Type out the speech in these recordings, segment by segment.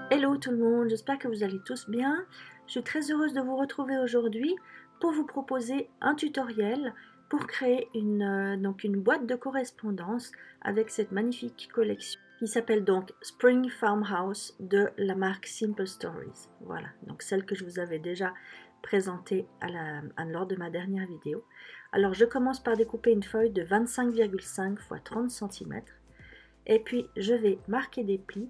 Hello tout le monde, j'espère que vous allez tous bien. Je suis très heureuse de vous retrouver aujourd'hui pour vous proposer un tutoriel pour créer une boîte de correspondance avec cette magnifique collection qui s'appelle donc Spring Farmhouse de la marque Simple Stories. Voilà, donc celle que je vous avais déjà présentée lors de ma dernière vidéo. Alors je commence par découper une feuille de 25,5 x 30 cm et puis je vais marquer des plis.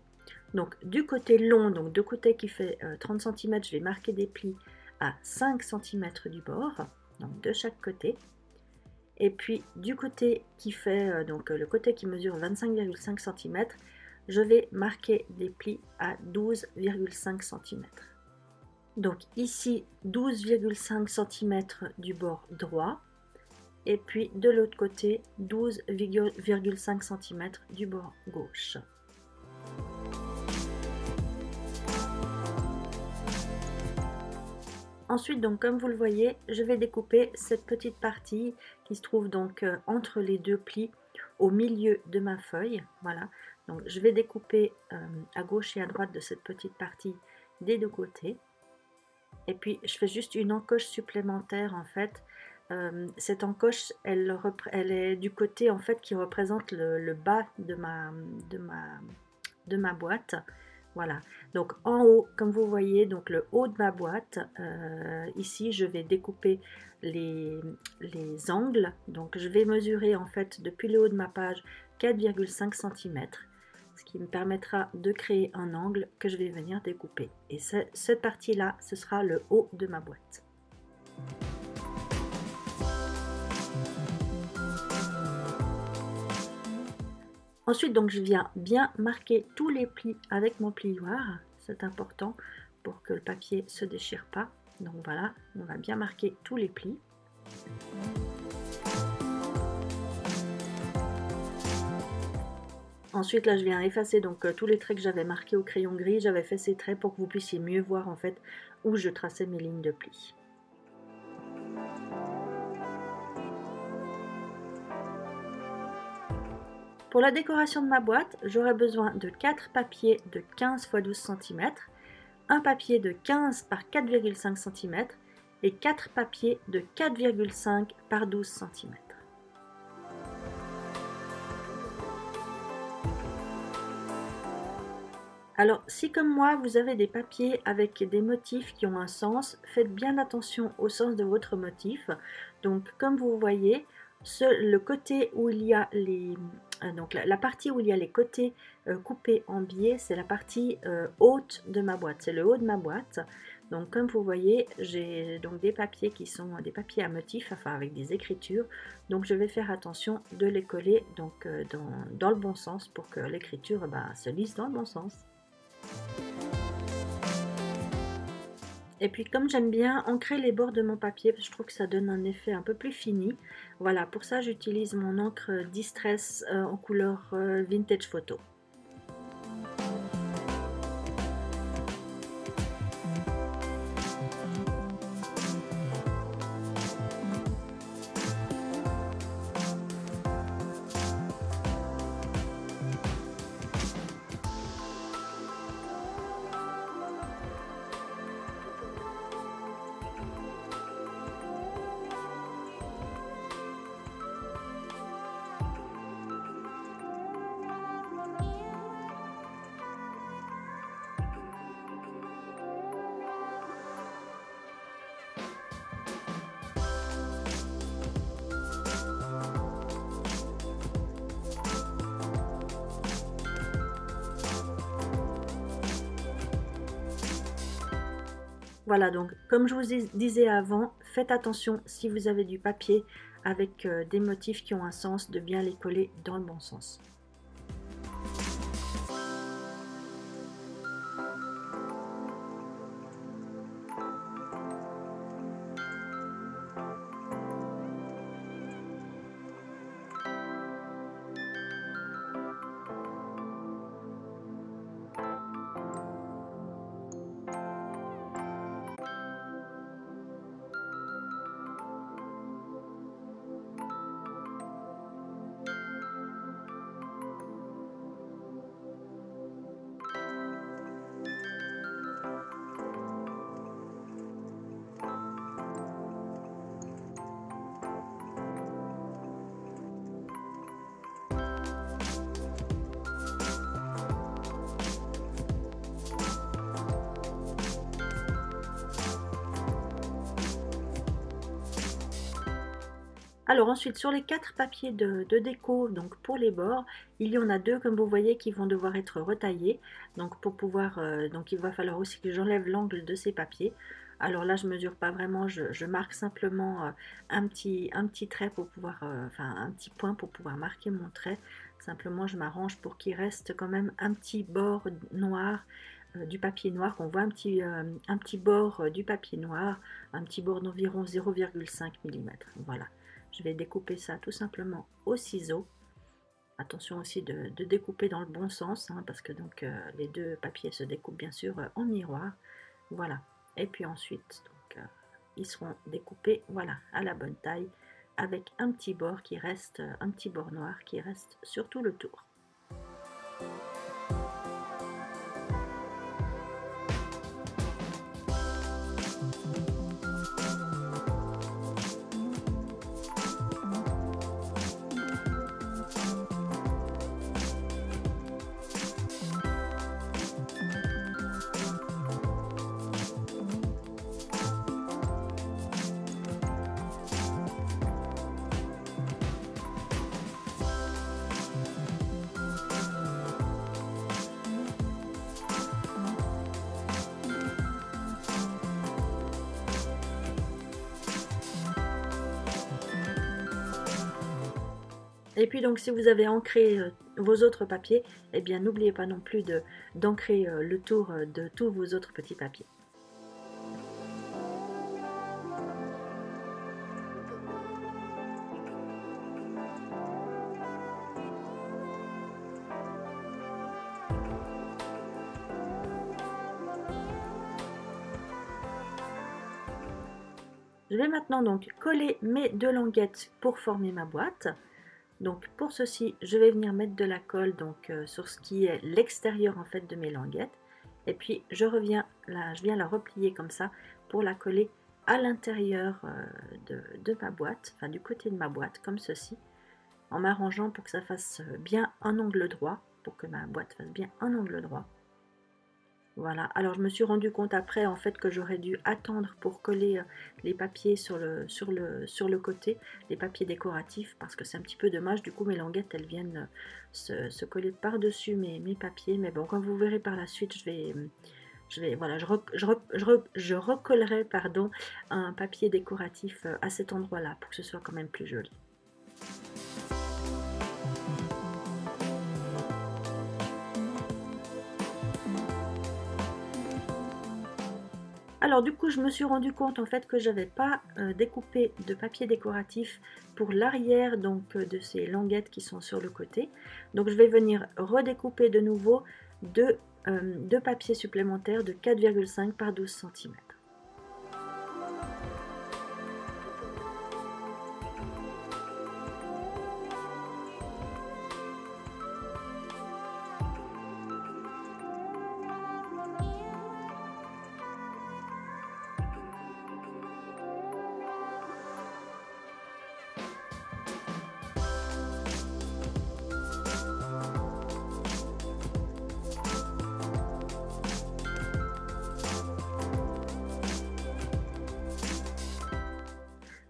Donc du côté long, donc de côté qui fait 30 cm, je vais marquer des plis à 5 cm du bord, donc de chaque côté. Et puis du côté qui fait, le côté qui mesure 25,5 cm, je vais marquer des plis à 12,5 cm. Donc ici 12,5 cm du bord droit, et puis de l'autre côté 12,5 cm du bord gauche. Ensuite, donc comme vous le voyez, je vais découper cette petite partie qui se trouve donc entre les deux plis au milieu de ma feuille. Voilà, donc je vais découper à gauche et à droite de cette petite partie des deux côtés. Et puis je fais juste une encoche supplémentaire en fait. Cette encoche, elle est du côté en fait qui représente le bas de ma boîte. Voilà, donc en haut, comme vous voyez, donc le haut de ma boîte, ici je vais découper les angles. Donc je vais mesurer en fait depuis le haut de ma page 4,5 cm, ce qui me permettra de créer un angle que je vais venir découper. Et cette partie-là, ce sera le haut de ma boîte. Ensuite, donc, je viens bien marquer tous les plis avec mon plioir. C'est important pour que le papier ne se déchire pas. Donc voilà, on va bien marquer tous les plis. Ensuite, là, je viens effacer donc tous les traits que j'avais marqués au crayon gris. J'avais fait ces traits pour que vous puissiez mieux voir en fait où je traçais mes lignes de plis. Pour la décoration de ma boîte, j'aurai besoin de 4 papiers de 15 x 12 cm, un papier de 15 par 4,5 cm et 4 papiers de 4,5 par 12 cm. Alors, si comme moi, vous avez des papiers avec des motifs qui ont un sens, faites bien attention au sens de votre motif. Donc, comme vous voyez, le côté où il y a la partie où il y a les côtés coupés en biais, c'est la partie haute de ma boîte, c'est le haut de ma boîte. Donc comme vous voyez, j'ai donc des papiers qui sont des papiers à motifs, enfin avec des écritures. Donc je vais faire attention de les coller donc, dans le bon sens pour que l'écriture se lise dans le bon sens. Et puis comme j'aime bien ancrer les bords de mon papier, je trouve que ça donne un effet un peu plus fini. Voilà, pour ça j'utilise mon encre Distress en couleur Vintage Photo. Voilà, donc comme je vous disais avant, faites attention si vous avez du papier avec des motifs qui ont un sens, de bien les coller dans le bon sens. Alors ensuite, sur les 4 papiers de déco, donc pour les bords, il y en a 2 comme vous voyez qui vont devoir être retaillés. Donc pour pouvoir, donc il va falloir aussi que j'enlève l'angle de ces papiers. Alors là, je mesure pas vraiment, je marque simplement un petit trait pour pouvoir, enfin un petit point pour pouvoir marquer mon trait. Simplement, je m'arrange pour qu'il reste quand même un petit bord noir du papier noir, qu'on voit un petit bord du papier noir, un petit bord d'environ 0,5 mm. Voilà. Je vais découper ça tout simplement au ciseau. Attention aussi de découper dans le bon sens, hein, parce que donc les deux papiers se découpent bien sûr en miroir. Voilà. Et puis ensuite, donc, ils seront découpés, voilà, à la bonne taille, avec un petit bord qui reste, un petit bord noir qui reste sur tout le tour. Et puis donc si vous avez ancré vos autres papiers, eh bien n'oubliez pas non plus d'ancrer le tour de tous vos autres petits papiers. Je vais maintenant donc coller mes 2 languettes pour former ma boîte. Donc pour ceci, je vais venir mettre de la colle donc, sur ce qui est l'extérieur en fait de mes languettes. Et puis je viens la replier comme ça pour la coller à l'intérieur de ma boîte, enfin du côté de ma boîte comme ceci, en m'arrangeant pour que ça fasse bien un angle droit, pour que ma boîte fasse bien un angle droit. Voilà, alors je me suis rendu compte après en fait que j'aurais dû attendre pour coller les papiers sur le côté, les papiers décoratifs, parce que c'est un petit peu dommage, du coup mes languettes elles viennent se coller par-dessus mes papiers, mais bon, comme vous verrez par la suite, voilà, je recollerai pardon, un papier décoratif à cet endroit-là pour que ce soit quand même plus joli. Alors du coup, je me suis rendu compte en fait que j'avais pas découpé de papier décoratif pour l'arrière donc de ces languettes qui sont sur le côté. Donc je vais venir redécouper de nouveau deux papiers supplémentaires de 4,5 par 12 cm.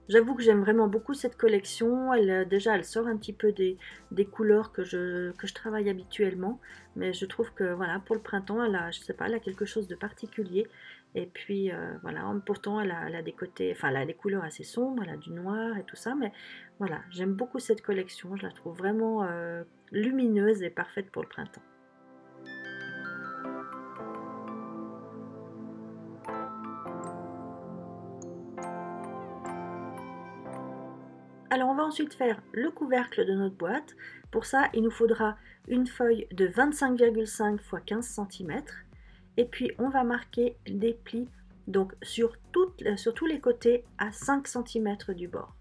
J'avoue que j'aime vraiment beaucoup cette collection. Déjà, elle sort un petit peu des couleurs que je travaille habituellement. Mais je trouve que voilà, pour le printemps, je sais pas, elle a quelque chose de particulier. Et puis voilà, pourtant elle a des côtés, enfin elle a des couleurs assez sombres, elle a du noir et tout ça. Mais voilà, j'aime beaucoup cette collection. Je la trouve vraiment lumineuse et parfaite pour le printemps. Alors on va ensuite faire le couvercle de notre boîte. Pour ça, il nous faudra une feuille de 25,5 x 15 cm. Et puis on va marquer des plis donc sur tous les côtés à 5 cm du bord.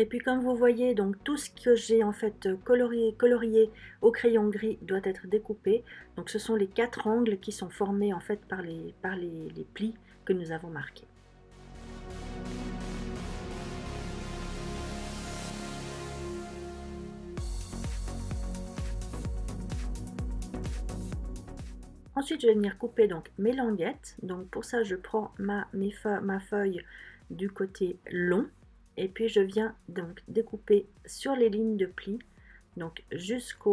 Et puis comme vous voyez, donc tout ce que j'ai en fait colorié au crayon gris doit être découpé. Donc ce sont les 4 angles qui sont formés en fait par les plis que nous avons marqués. Ensuite, je vais venir couper donc mes languettes. Donc pour ça, je prends ma feuille du côté long et puis je viens donc découper sur les lignes de pli, donc jusqu'à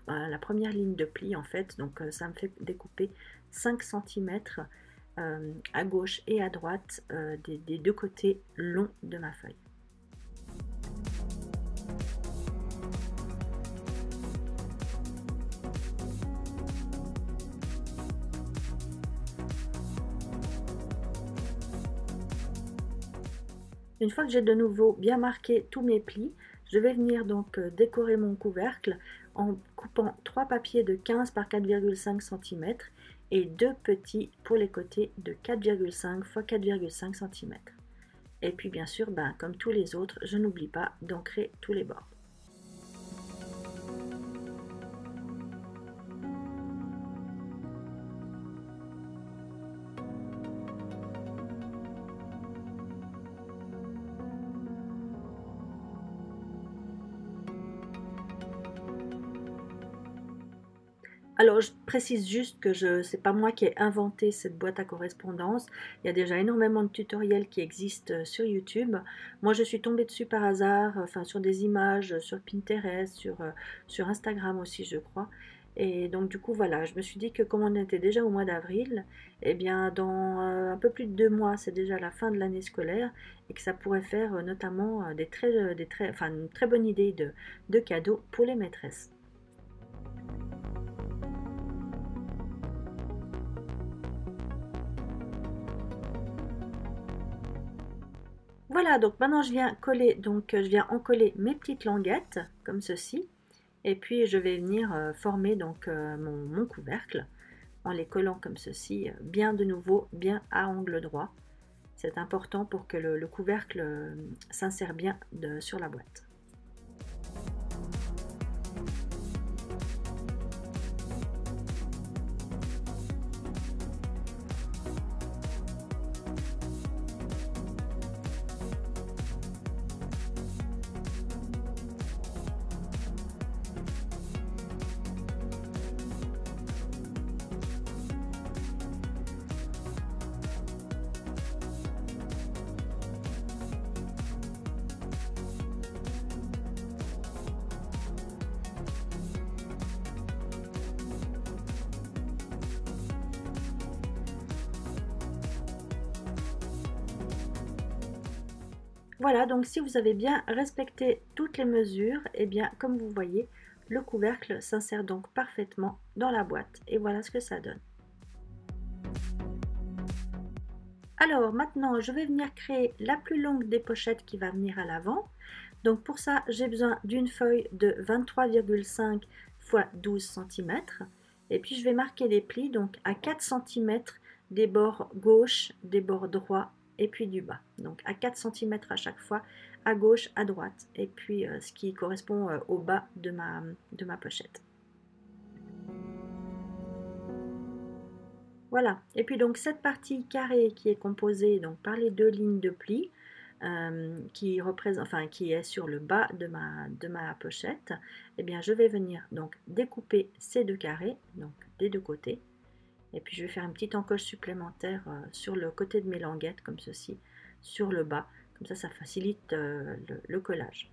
la première ligne de pli en fait. Donc ça me fait découper 5 cm à gauche et à droite des deux côtés longs de ma feuille. Une fois que j'ai de nouveau bien marqué tous mes plis, je vais venir donc décorer mon couvercle en coupant 3 papiers de 15 par 4,5 cm et 2 petits pour les côtés de 4,5 x 4,5 cm. Et puis bien sûr, comme tous les autres, je n'oublie pas d'ancrer tous les bords. Alors, je précise juste que c'est pas moi qui ai inventé cette boîte à correspondance. Il y a déjà énormément de tutoriels qui existent sur YouTube. Moi, je suis tombée dessus par hasard, enfin sur des images, sur Pinterest, sur Instagram aussi, je crois. Et donc, du coup, voilà, je me suis dit que comme on était déjà au mois d'avril, eh bien, dans un peu plus de 2 mois, c'est déjà la fin de l'année scolaire et que ça pourrait faire notamment une très bonne idée de cadeaux pour les maîtresses. Voilà, donc maintenant je viens coller, donc je viens encoller mes petites languettes comme ceci, et puis je vais venir former donc mon couvercle en les collant comme ceci, bien de nouveau, bien à angle droit. C'est important pour que le couvercle s'insère bien sur la boîte. Voilà, donc si vous avez bien respecté toutes les mesures, et bien comme vous voyez, le couvercle s'insère donc parfaitement dans la boîte. Et voilà ce que ça donne. Alors maintenant, je vais venir créer la plus longue des pochettes qui va venir à l'avant. Donc pour ça, j'ai besoin d'une feuille de 23,5 x 12 cm. Et puis je vais marquer les plis donc à 4 cm des bords gauche, des bords droits et puis du bas. Donc à 4 cm à chaque fois, à gauche, à droite. Et puis ce qui correspond au bas de ma pochette. Voilà, et puis donc cette partie carrée qui est composée donc par les deux lignes de plis, qui est sur le bas de ma pochette, eh bien je vais venir donc découper ces deux carrés, donc des deux côtés, et puis je vais faire une petite encoche supplémentaire sur le côté de mes languettes comme ceci, sur le bas, comme ça facilite le collage.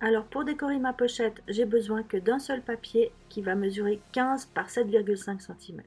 Alors pour décorer ma pochette, j'ai besoin que d'un seul papier qui va mesurer 15 par 7,5 cm.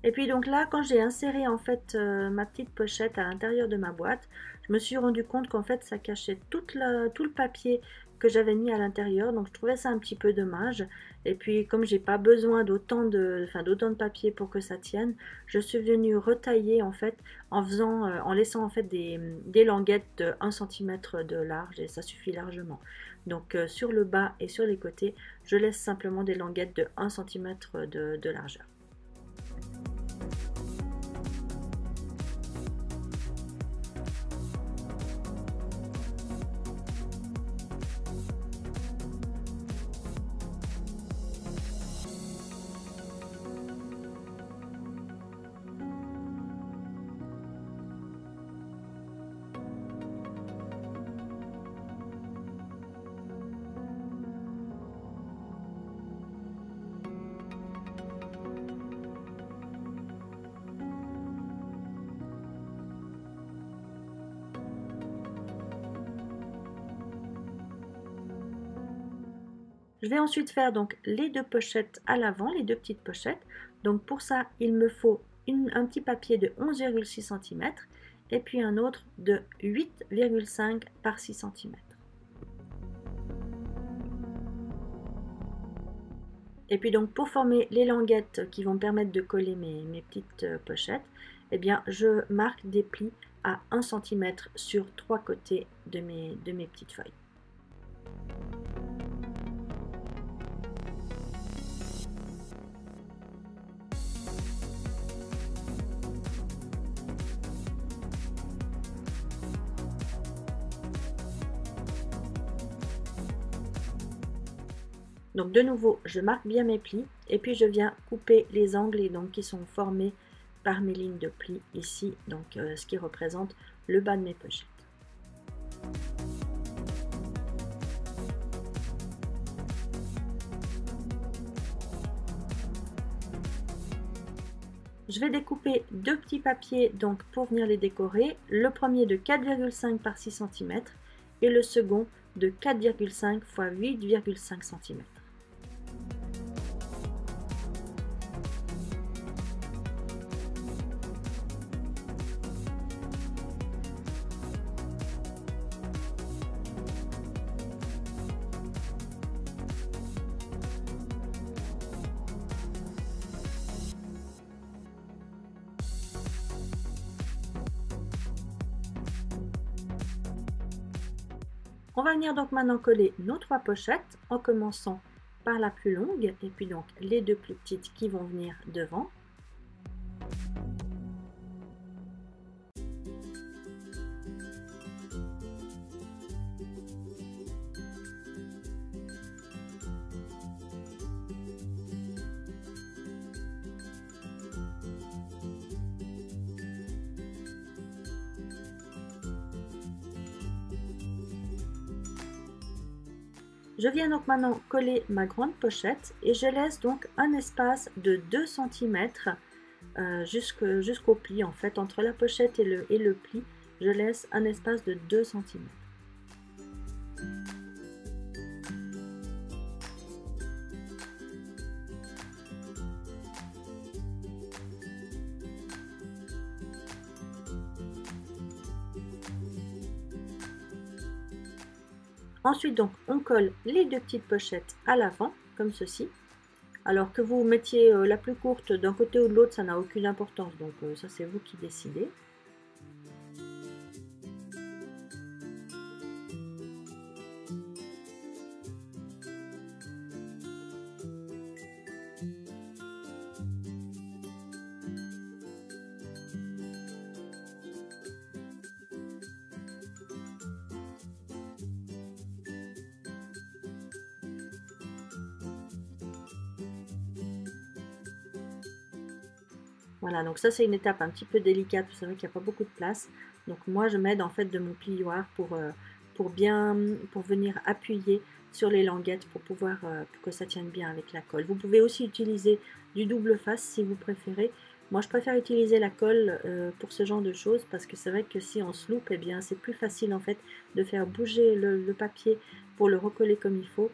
Et puis donc là, quand j'ai inséré en fait ma petite pochette à l'intérieur de ma boîte, je me suis rendu compte qu'en fait ça cachait tout le papier que j'avais mis à l'intérieur, donc je trouvais ça un petit peu dommage. Et puis comme j'ai pas besoin d'autant de papier pour que ça tienne, je suis venue retailler en fait en laissant en fait des languettes de 1 cm de large, et ça suffit largement. Donc sur le bas et sur les côtés, je laisse simplement des languettes de 1 cm de largeur. Je vais ensuite faire donc les deux pochettes à l'avant, les deux petites pochettes. Donc pour ça, il me faut un petit papier de 11,6 cm et puis un autre de 8,5 par 6 cm. Et puis donc pour former les languettes qui vont me permettre de coller mes petites pochettes, eh bien je marque des plis à 1 cm sur 3 côtés de mes petites feuilles. Donc de nouveau, je marque bien mes plis et puis je viens couper les angles donc, qui sont formés par mes lignes de plis ici, donc ce qui représente le bas de mes pochettes. Je vais découper deux petits papiers donc pour venir les décorer, le premier de 4,5 par 6 cm et le second de 4,5 x 8,5 cm. On va venir donc maintenant coller nos trois pochettes en commençant par la plus longue et puis donc les deux plus petites qui vont venir devant. Je viens donc maintenant coller ma grande pochette et je laisse donc un espace de 2 cm jusqu'au pli. En fait, entre la pochette et le pli, je laisse un espace de 2 cm. Ensuite, donc, on colle les deux petites pochettes à l'avant, comme ceci. Alors que vous mettiez la plus courte d'un côté ou de l'autre, ça n'a aucune importance. Donc ça, c'est vous qui décidez. Voilà, donc ça c'est une étape un petit peu délicate, c'est vrai qu'il n'y a pas beaucoup de place. Donc moi je m'aide en fait de mon plioir pour venir appuyer sur les languettes pour que ça tienne bien avec la colle. Vous pouvez aussi utiliser du double face si vous préférez. Moi je préfère utiliser la colle pour ce genre de choses parce que c'est vrai que si on se loupe, eh bien c'est plus facile en fait de faire bouger le papier pour le recoller comme il faut.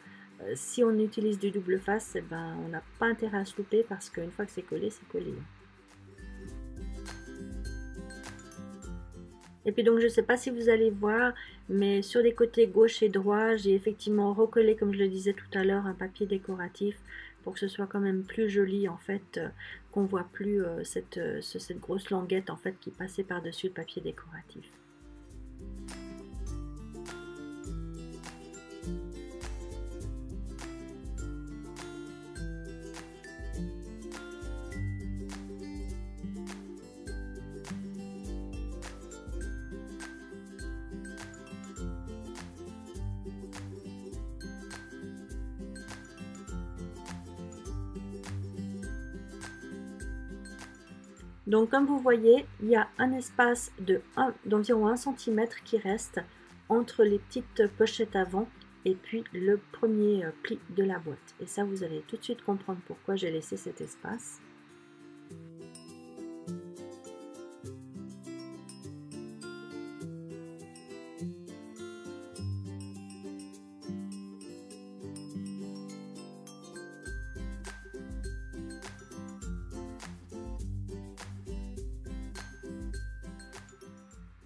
Si on utilise du double face, eh ben, on n'a pas intérêt à se louper parce qu'une fois que c'est collé, c'est collé. Et puis donc je ne sais pas si vous allez voir, mais sur les côtés gauche et droit, j'ai effectivement recollé, comme je le disais tout à l'heure, un papier décoratif pour que ce soit quand même plus joli en fait, qu'on voit plus cette grosse languette en fait qui passait par-dessus le papier décoratif. Donc comme vous voyez, il y a un espace d'environ 1 cm qui reste entre les petites pochettes avant et puis le premier pli de la boîte. Et ça, vous allez tout de suite comprendre pourquoi j'ai laissé cet espace.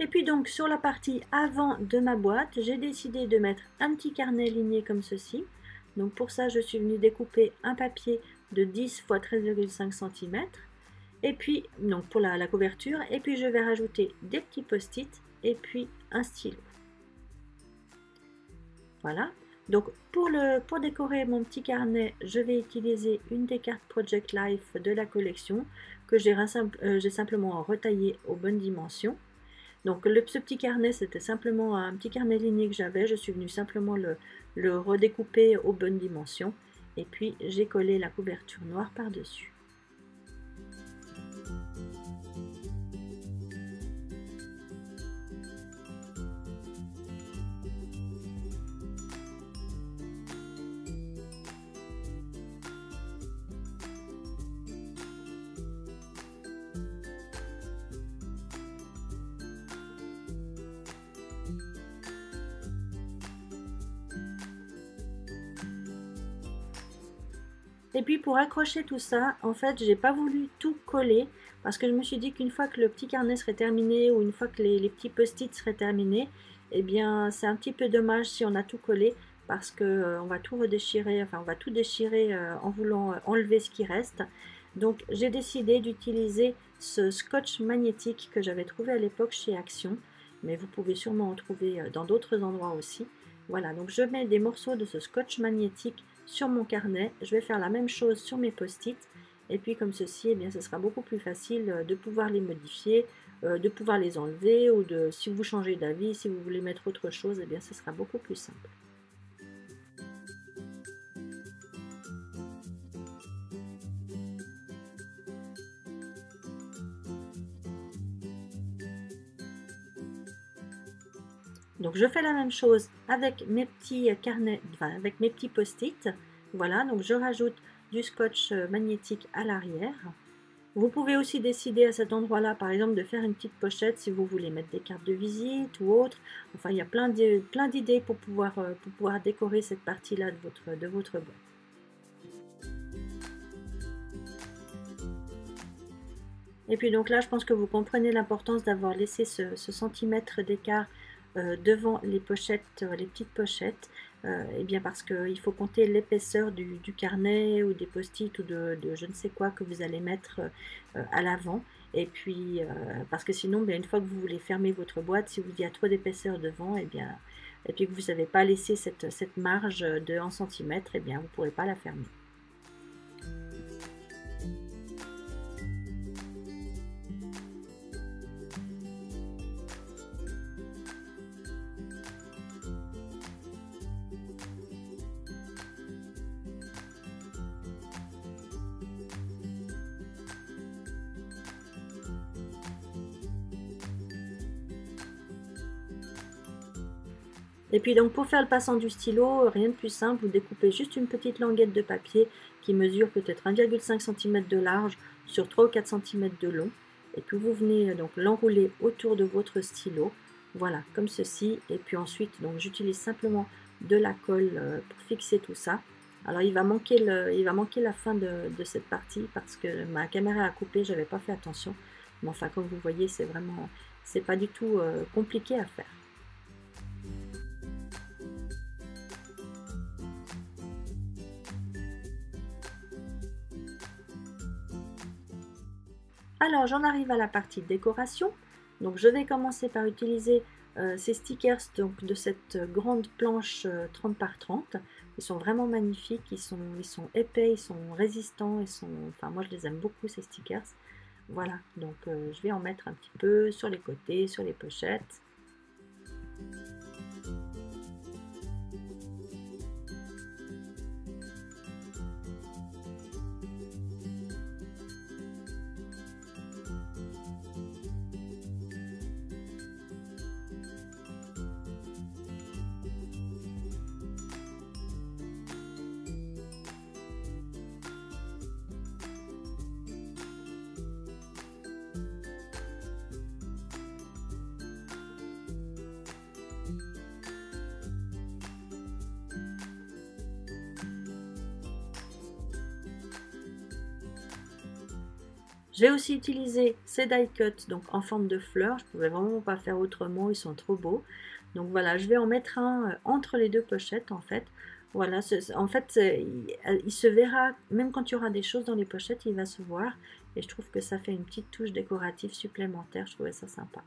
Et puis donc sur la partie avant de ma boîte, j'ai décidé de mettre un petit carnet ligné comme ceci. Donc pour ça, je suis venue découper un papier de 10 x 13,5 cm. Et puis, donc pour la couverture, et puis je vais rajouter des petits post-it et puis un stylo. Voilà. Donc pour décorer mon petit carnet, je vais utiliser une des cartes Project Life de la collection que j'ai simplement retaillé aux bonnes dimensions. Donc ce petit carnet, c'était simplement un petit carnet ligné que j'avais. Je suis venue simplement le redécouper aux bonnes dimensions. Et puis j'ai collé la couverture noire par-dessus. Et puis pour accrocher tout ça, en fait, j'ai pas voulu tout coller parce que je me suis dit qu'une fois que le petit carnet serait terminé ou une fois que les petits post-it seraient terminés, eh bien c'est un petit peu dommage si on a tout collé parce que on va tout redéchirer, enfin on va tout déchirer en voulant enlever ce qui reste. Donc j'ai décidé d'utiliser ce scotch magnétique que j'avais trouvé à l'époque chez Action, mais vous pouvez sûrement en trouver dans d'autres endroits aussi. Voilà, donc je mets des morceaux de ce scotch magnétique sur mon carnet. Je vais faire la même chose sur mes post-it. Et puis comme ceci, eh bien, ce sera beaucoup plus facile de pouvoir les modifier, de pouvoir les enlever, ou si vous changez d'avis, si vous voulez mettre autre chose, eh bien, ce sera beaucoup plus simple. Donc je fais la même chose avec mes petits carnets, enfin avec mes petits post-it. Voilà, donc je rajoute du scotch magnétique à l'arrière. Vous pouvez aussi décider à cet endroit-là, par exemple, de faire une petite pochette si vous voulez mettre des cartes de visite ou autre. Enfin, il y a plein d'idées pour pouvoir décorer cette partie-là de votre boîte. Et puis donc là, je pense que vous comprenez l'importance d'avoir laissé ce centimètre d'écart devant les pochettes, les petites pochettes, et bien parce qu'il faut compter l'épaisseur du carnet ou des post-it ou de je ne sais quoi que vous allez mettre à l'avant. Et puis parce que sinon, bien, une fois que vous voulez fermer votre boîte, si il y a trop d'épaisseur devant, et bien, et puis que vous n'avez pas laissé cette marge de 1 cm, et bien vous ne pourrez pas la fermer. Et puis donc pour faire le passant du stylo, rien de plus simple, vous découpez juste une petite languette de papier qui mesure peut-être 1,5 cm de large sur 3 ou 4 cm de long. Et puis vous venez donc l'enrouler autour de votre stylo, voilà, comme ceci. Et puis ensuite, donc j'utilise simplement de la colle pour fixer tout ça. Alors il va manquer la fin de cette partie parce que ma caméra a coupé, j'avais pas fait attention. Mais enfin, comme vous voyez, c'est vraiment c'est pas du tout compliqué à faire. Alors j'en arrive à la partie décoration. Donc je vais commencer par utiliser ces stickers donc, de cette grande planche 30 par 30. Ils sont vraiment magnifiques, ils sont épais, ils sont résistants, enfin moi je les aime beaucoup ces stickers. Voilà, donc je vais en mettre un petit peu sur les côtés, sur les pochettes. J'ai aussi utilisé ces die cuts donc en forme de fleurs, je ne pouvais vraiment pas faire autrement, ils sont trop beaux. Donc voilà, je vais en mettre un entre les deux pochettes en fait. Voilà, en fait il se verra, même quand il y aura des choses dans les pochettes, il va se voir. Et je trouve que ça fait une petite touche décorative supplémentaire, je trouvais ça sympa.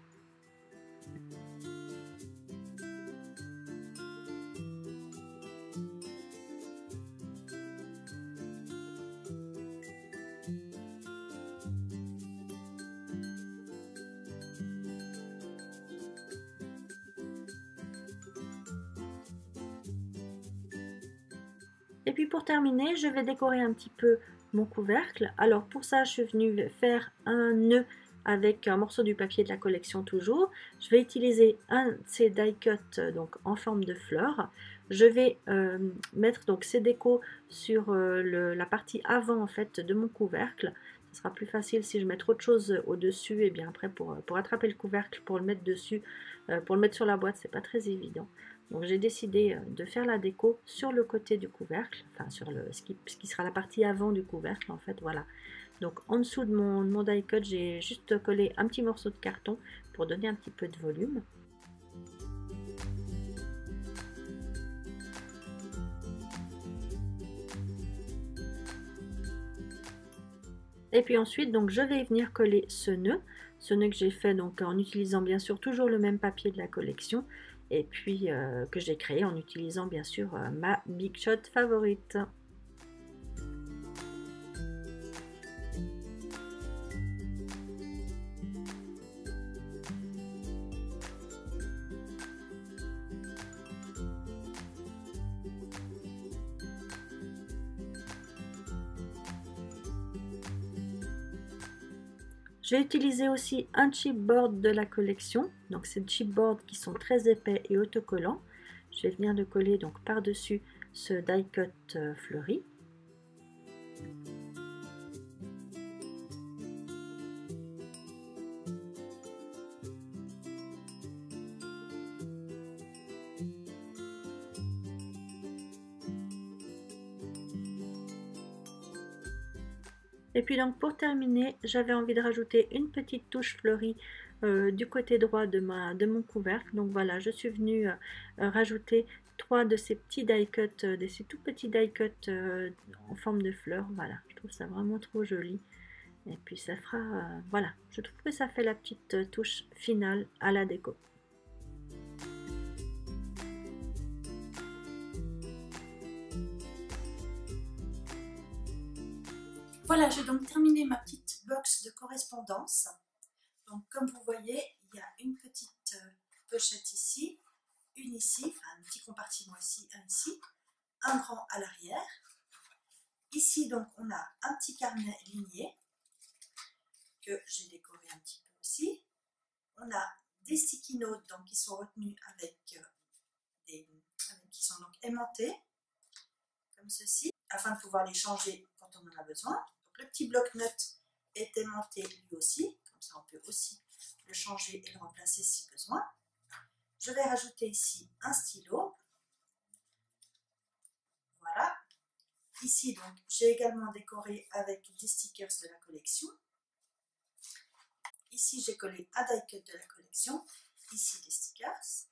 Et puis pour terminer, je vais décorer un petit peu mon couvercle. Alors pour ça, je suis venue faire un nœud avec un morceau du papier de la collection toujours. Je vais utiliser un de ces die cuts donc en forme de fleurs. Je vais mettre donc ces décos sur la partie avant en fait de mon couvercle. Ce sera plus facile si je mets trop de choses au-dessus. Et bien après pour attraper le couvercle, pour le mettre dessus, pour le mettre sur la boîte, c'est pas très évident. Donc j'ai décidé de faire la déco sur le côté du couvercle, enfin sur ce qui sera la partie avant du couvercle en fait, voilà. Donc en dessous de mon die cut, j'ai juste collé un petit morceau de carton pour donner un petit peu de volume. Et puis ensuite, donc je vais venir coller ce nœud que j'ai fait donc en utilisant bien sûr toujours le même papier de la collection, et puis que j'ai créé en utilisant bien sûr ma Big Shot favorite. Je vais utiliser aussi un chipboard de la collection, donc ces chipboards qui sont très épais et autocollants. Je vais venir de coller donc par-dessus ce die cut fleuri. Et puis donc pour terminer, j'avais envie de rajouter une petite touche fleurie du côté droit de mon couvercle. Donc voilà, je suis venue rajouter 3 de ces petits die cuts, de ces tout petits die cuts en forme de fleurs. Voilà, je trouve ça vraiment trop joli. Et puis ça fera, voilà, je trouve que ça fait la petite touche finale à la déco. Voilà, j'ai donc terminé ma petite box de correspondance. Donc comme vous voyez, il y a une petite pochette ici, une ici, enfin un petit compartiment ici, un ici, un grand à l'arrière. Ici donc on a un petit carnet ligné que j'ai décoré un petit peu aussi. On a des sticky notes donc, qui sont retenus avec qui sont donc aimantés comme ceci, afin de pouvoir les changer quand on en a besoin. Donc le petit bloc-notes est aimanté lui aussi, comme ça on peut aussi le changer et le remplacer si besoin. Je vais rajouter ici un stylo. Voilà. Ici donc j'ai également décoré avec des stickers de la collection. ici j'ai collé un die cut de la collection, ici des stickers.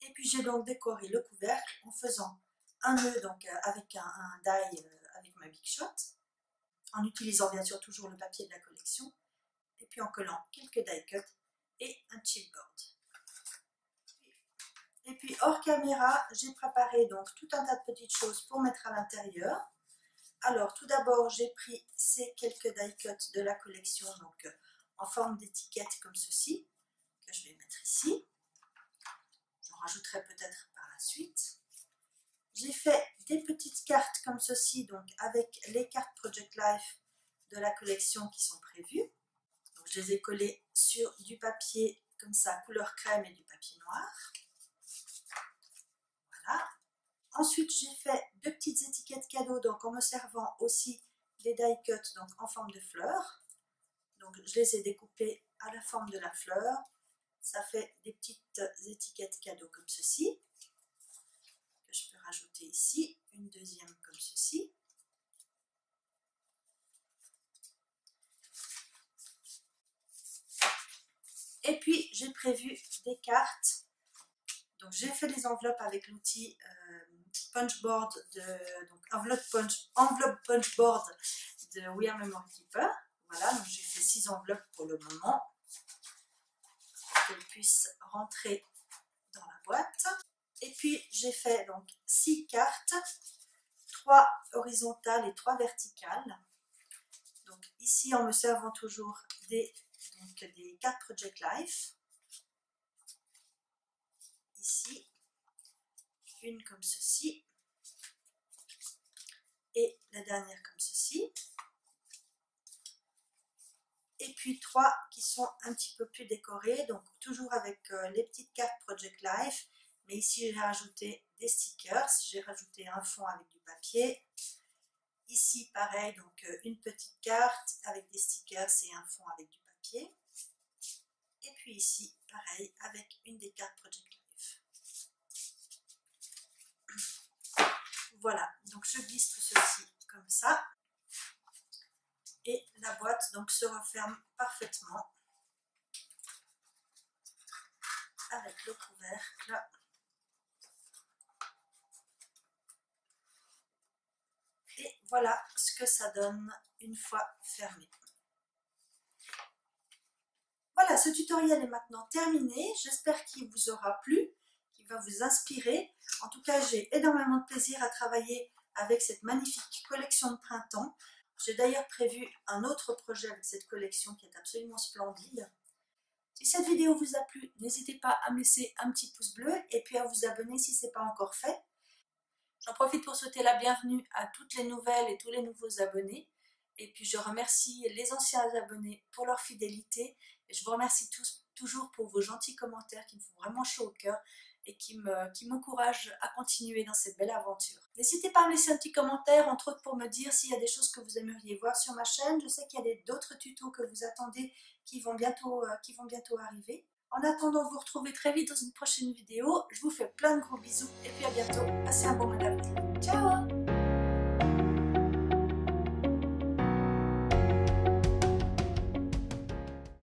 Et puis j'ai donc décoré le couvercle en faisant un nœud donc, avec un die avec ma Big Shot, en utilisant bien sûr toujours le papier de la collection, et puis en collant quelques die cuts et un chipboard. Et puis hors caméra, j'ai préparé donc tout un tas de petites choses pour mettre à l'intérieur. Alors tout d'abord, j'ai pris ces quelques die cuts de la collection donc en forme d'étiquette comme ceci, que je vais mettre ici. J'en rajouterai peut-être par la suite. J'ai fait des petites cartes comme ceci, donc avec les cartes Project Life de la collection qui sont prévues. Donc je les ai collées sur du papier comme ça, couleur crème et du papier noir. Voilà. Ensuite, j'ai fait deux petites étiquettes cadeaux, donc en me servant aussi des die cuts donc en forme de fleurs. Donc je les ai découpées à la forme de la fleur. Ça fait des petites étiquettes cadeaux comme ceci, que je peux rajouter ici, une deuxième comme ceci. Et puis j'ai prévu des cartes. Donc j'ai fait des enveloppes avec l'outil punchboard donc enveloppe punchboard de We Are Memory Keeper. Voilà, donc j'ai fait 6 enveloppes pour le moment, pour qu'elles puissent rentrer dans la boîte. Et puis j'ai fait donc 6 cartes, 3 horizontales et 3 verticales. Donc ici en me servant toujours des cartes Project Life. Ici, une comme ceci et la dernière comme ceci. Et puis 3 qui sont un petit peu plus décorées, donc toujours avec les petites cartes Project Life. Mais ici j'ai rajouté des stickers, j'ai rajouté un fond avec du papier. Ici pareil, donc une petite carte avec des stickers et un fond avec du papier. Et puis ici pareil avec une des cartes Project Life. Voilà, donc je glisse tout ceci comme ça. Et la boîte donc se referme parfaitement avec le couvercle. Et voilà ce que ça donne une fois fermé. Voilà, ce tutoriel est maintenant terminé. J'espère qu'il vous aura plu, qu'il va vous inspirer. En tout cas, j'ai énormément de plaisir à travailler avec cette magnifique collection de printemps. J'ai d'ailleurs prévu un autre projet avec cette collection qui est absolument splendide. Si cette vidéo vous a plu, n'hésitez pas à me laisser un petit pouce bleu et puis à vous abonner si ce n'est pas encore fait. J'en profite pour souhaiter la bienvenue à toutes les nouvelles et tous les nouveaux abonnés. Et puis je remercie les anciens abonnés pour leur fidélité. Et je vous remercie toujours pour vos gentils commentaires qui me font vraiment chaud au cœur et qui m'encouragent à continuer dans cette belle aventure. N'hésitez pas à me laisser un petit commentaire, entre autres pour me dire s'il y a des choses que vous aimeriez voir sur ma chaîne. Je sais qu'il y a d'autres tutos que vous attendez qui vont bientôt arriver. En attendant de vous retrouver très vite dans une prochaine vidéo, je vous fais plein de gros bisous et puis à bientôt. Passez un bon mois d'avril.